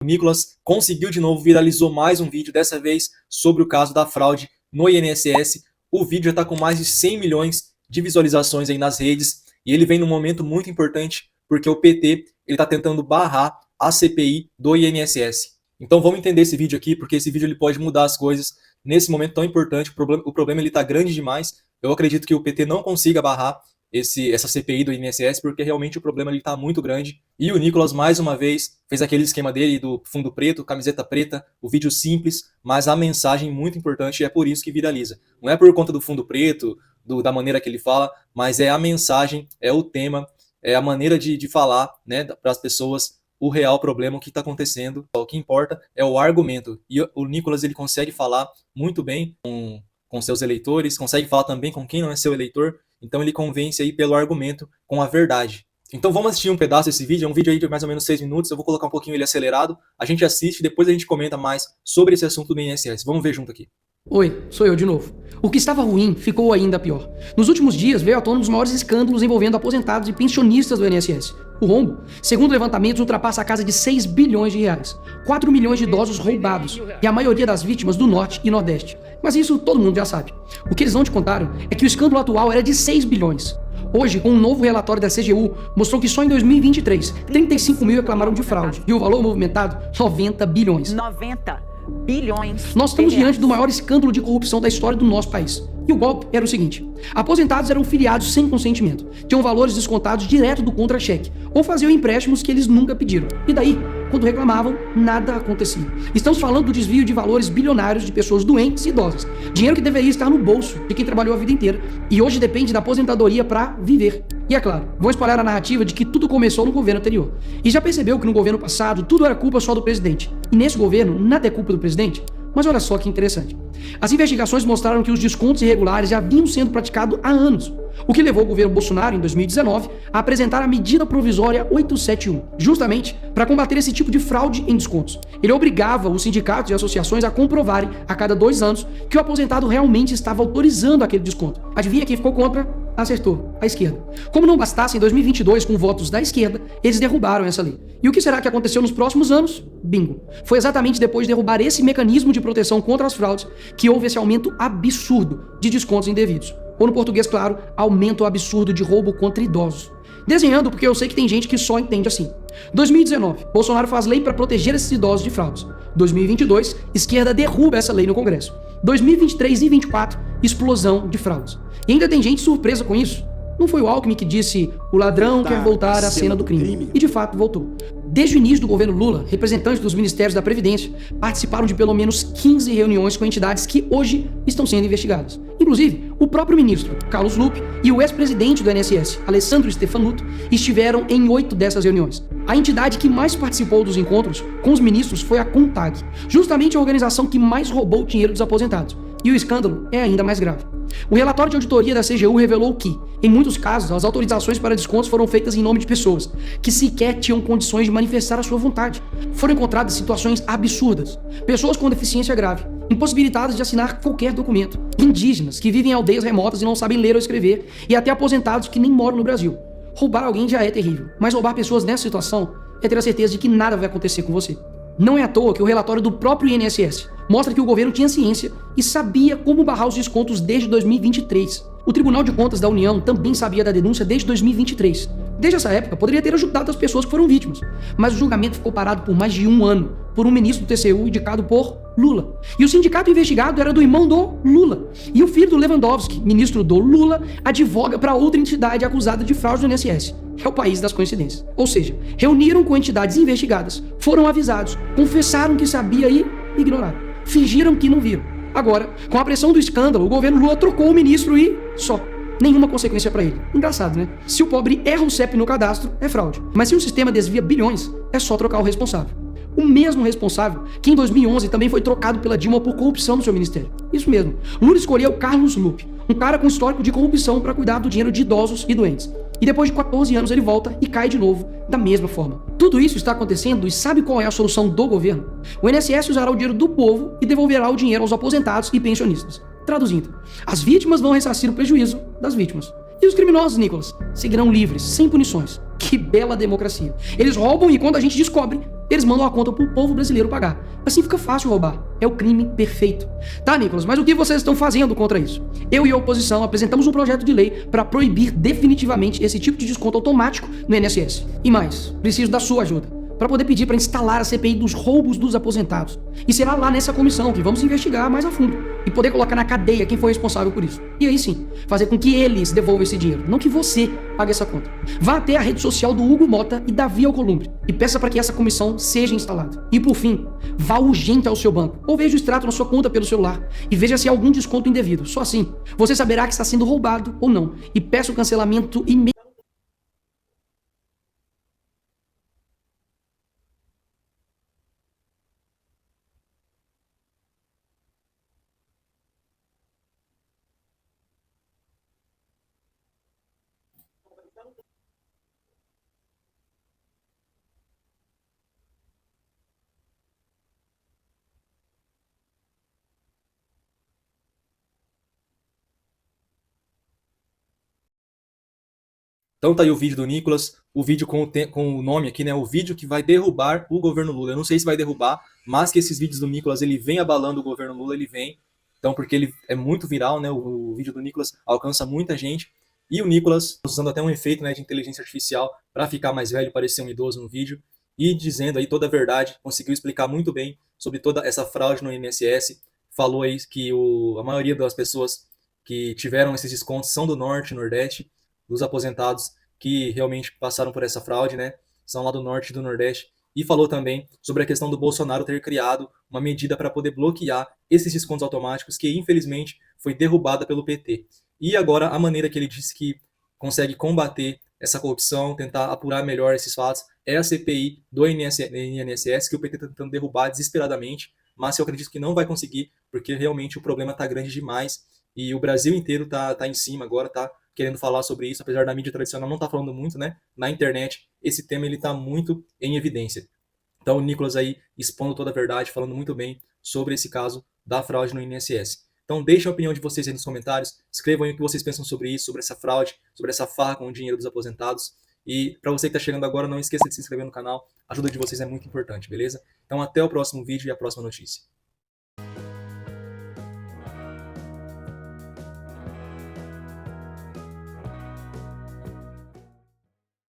O Nicolas conseguiu de novo, viralizou mais um vídeo, dessa vez sobre o caso da fraude no INSS. O vídeo já está com mais de 100 milhões de visualizações aí nas redes e ele vem num momento muito importante porque o PT está tentando barrar a CPI do INSS. Então vamos entender esse vídeo aqui, porque esse vídeo ele pode mudar as coisas nesse momento tão importante. O problema está grande demais. Eu acredito que o PT não consiga barrar essa CPI do INSS, porque realmente o problema está muito grande. E o Nicolas, mais uma vez, fez aquele esquema dele do fundo preto, camiseta preta, o vídeo simples, mas a mensagem muito importante e é por isso que viraliza. Não é por conta do fundo preto, da maneira que ele fala, mas é a mensagem, é o tema, é a maneira de falar, né, para as pessoas o real problema, o que está acontecendo. O que importa é o argumento. E o Nicolas ele consegue falar muito bem com seus eleitores, consegue falar também com quem não é seu eleitor. Então ele convence aí pelo argumento, com a verdade. Então vamos assistir um pedaço desse vídeo, é um vídeo aí de mais ou menos 6 minutos, eu vou colocar um pouquinho ele acelerado, a gente assiste, depois a gente comenta mais sobre esse assunto do INSS. Vamos ver junto aqui. Oi, sou eu de novo. O que estava ruim ficou ainda pior. Nos últimos dias veio à tona um dos maiores escândalos envolvendo aposentados e pensionistas do INSS. O rombo, segundo levantamentos, ultrapassa a casa de 6 bilhões de reais. 4 milhões de idosos roubados, e a maioria das vítimas do Norte e Nordeste. Mas isso todo mundo já sabe. O que eles não te contaram é que o escândalo atual era de 6 bilhões. Hoje, com um novo relatório da CGU, mostrou que só em 2023, 35 mil reclamaram de fraude. E o valor movimentado, 90 bilhões. 90 bilhões. Nós estamos diante do maior escândalo de corrupção da história do nosso país. E o golpe era o seguinte: aposentados eram filiados sem consentimento, tinham valores descontados direto do contra-cheque, ou faziam empréstimos que eles nunca pediram. E daí, quando reclamavam, nada acontecia. Estamos falando do desvio de valores bilionários de pessoas doentes e idosas. Dinheiro que deveria estar no bolso de quem trabalhou a vida inteira e hoje depende da aposentadoria para viver. E é claro, vão espalhar a narrativa de que tudo começou no governo anterior. E já percebeu que no governo passado tudo era culpa só do presidente. E nesse governo, nada é culpa do presidente? Mas olha só que interessante. As investigações mostraram que os descontos irregulares já vinham sendo praticados há anos, o que levou o governo Bolsonaro, em 2019, a apresentar a medida provisória 871, justamente para combater esse tipo de fraude em descontos. Ele obrigava os sindicatos e associações a comprovarem, a cada 2 anos, que o aposentado realmente estava autorizando aquele desconto. Adivinha quem ficou contra? Acertou, a esquerda. Como não bastasse, em 2022, com votos da esquerda, eles derrubaram essa lei. E o que será que aconteceu nos próximos anos? Bingo. Foi exatamente depois de derrubar esse mecanismo de proteção contra as fraudes que houve esse aumento absurdo de descontos indevidos. Ou no português, claro, aumento absurdo de roubo contra idosos. Desenhando porque eu sei que tem gente que só entende assim. 2019, Bolsonaro faz lei para proteger esses idosos de fraudes. 2022, esquerda derruba essa lei no Congresso. 2023 e 2024, explosão de fraudes. E ainda tem gente surpresa com isso. Não foi o Alckmin que disse o ladrão quer voltar à cena do crime. E de fato voltou. Desde o início do governo Lula, representantes dos Ministérios da Previdência participaram de pelo menos 15 reuniões com entidades que hoje estão sendo investigadas. Inclusive, o próprio ministro, Carlos Lupe, e o ex-presidente do INSS, Alessandro Stefanuto, estiveram em 8 dessas reuniões. A entidade que mais participou dos encontros com os ministros foi a CONTAG, justamente a organização que mais roubou o dinheiro dos aposentados. E o escândalo é ainda mais grave. O relatório de auditoria da CGU revelou que, em muitos casos, as autorizações para descontos foram feitas em nome de pessoas que sequer tinham condições de manifestar a sua vontade. Foram encontradas situações absurdas. Pessoas com deficiência grave, impossibilitadas de assinar qualquer documento, indígenas que vivem em aldeias remotas e não sabem ler ou escrever, e até aposentados que nem moram no Brasil. Roubar alguém já é terrível, mas roubar pessoas nessa situação é ter a certeza de que nada vai acontecer com você. Não é à toa que o relatório do próprio INSS mostra que o governo tinha ciência e sabia como barrar os descontos desde 2023. O Tribunal de Contas da União também sabia da denúncia desde 2023. Desde essa época, poderia ter ajudado as pessoas que foram vítimas, mas o julgamento ficou parado por mais de 1 ano, por um ministro do TCU indicado por Lula. E o sindicato investigado era do irmão do Lula. E o filho do Lewandowski, ministro do Lula, advoga para outra entidade acusada de fraude no INSS. É o país das coincidências. Ou seja, reuniram com entidades investigadas, foram avisados, confessaram que sabia e ignoraram. Fingiram que não viram. Agora, com a pressão do escândalo, o governo Lula trocou o ministro e só. Nenhuma consequência para ele. Engraçado, né? Se o pobre erra o CEP no cadastro, é fraude. Mas se o sistema desvia bilhões, é só trocar o responsável. O mesmo responsável que em 2011 também foi trocado pela Dilma por corrupção no seu ministério. Isso mesmo. Lula escolheu Carlos Lupe, um cara com histórico de corrupção para cuidar do dinheiro de idosos e doentes. E depois de 14 anos ele volta e cai de novo, da mesma forma. Tudo isso está acontecendo e sabe qual é a solução do governo? O INSS usará o dinheiro do povo e devolverá o dinheiro aos aposentados e pensionistas. Traduzindo, as vítimas vão ressarcir o prejuízo das vítimas. E os criminosos, Nicolas, seguirão livres, sem punições. Que bela democracia. Eles roubam e quando a gente descobre, eles mandam a conta pro povo brasileiro pagar. Assim fica fácil roubar. É o crime perfeito. Tá, Nicolas, mas o que vocês estão fazendo contra isso? Eu e a oposição apresentamos um projeto de lei para proibir definitivamente esse tipo de desconto automático no INSS. E mais, preciso da sua ajuda para poder pedir para instalar a CPI dos roubos dos aposentados. E será lá nessa comissão que vamos investigar mais a fundo e poder colocar na cadeia quem foi responsável por isso. E aí sim, fazer com que eles devolvam esse dinheiro, não que você pague essa conta. Vá até a rede social do Hugo Mota e Davi Alcolumbre e peça para que essa comissão seja instalada. E por fim, vá urgente ao seu banco ou veja o extrato na sua conta pelo celular e veja se há algum desconto indevido. Só assim, você saberá que está sendo roubado ou não e peça o cancelamento imediato. Então tá aí o vídeo do Nicolas, o vídeo com o nome aqui, né? O vídeo que vai derrubar o governo Lula. Eu não sei se vai derrubar, mas que esses vídeos do Nicolas, ele vem abalando o governo Lula, ele vem. Então, porque ele é muito viral, né? O vídeo do Nicolas alcança muita gente. E o Nicolas, usando até um efeito, né, de inteligência artificial para ficar mais velho, parecer um idoso no vídeo, e dizendo aí toda a verdade, conseguiu explicar muito bem sobre toda essa fraude no INSS. Falou aí que a maioria das pessoas que tiveram esses descontos são do Norte e Nordeste, dos aposentados que realmente passaram por essa fraude, né? São lá do Norte e do Nordeste. E falou também sobre a questão do Bolsonaro ter criado uma medida para poder bloquear esses descontos automáticos que, infelizmente, foi derrubada pelo PT. E agora, a maneira que ele disse que consegue combater essa corrupção, tentar apurar melhor esses fatos, é a CPI do INSS, que o PT está tentando derrubar desesperadamente, mas eu acredito que não vai conseguir, porque realmente o problema está grande demais e o Brasil inteiro tá em cima agora, tá querendo falar sobre isso, apesar da mídia tradicional não tá falando muito, né? Na internet, esse tema ele tá muito em evidência. Então o Nicolas aí expondo toda a verdade, falando muito bem sobre esse caso da fraude no INSS. Então deixem a opinião de vocês aí nos comentários, escrevam aí o que vocês pensam sobre isso, sobre essa fraude, sobre essa farra com o dinheiro dos aposentados. E para você que está chegando agora, não esqueça de se inscrever no canal, a ajuda de vocês é muito importante, beleza? Então até o próximo vídeo e a próxima notícia.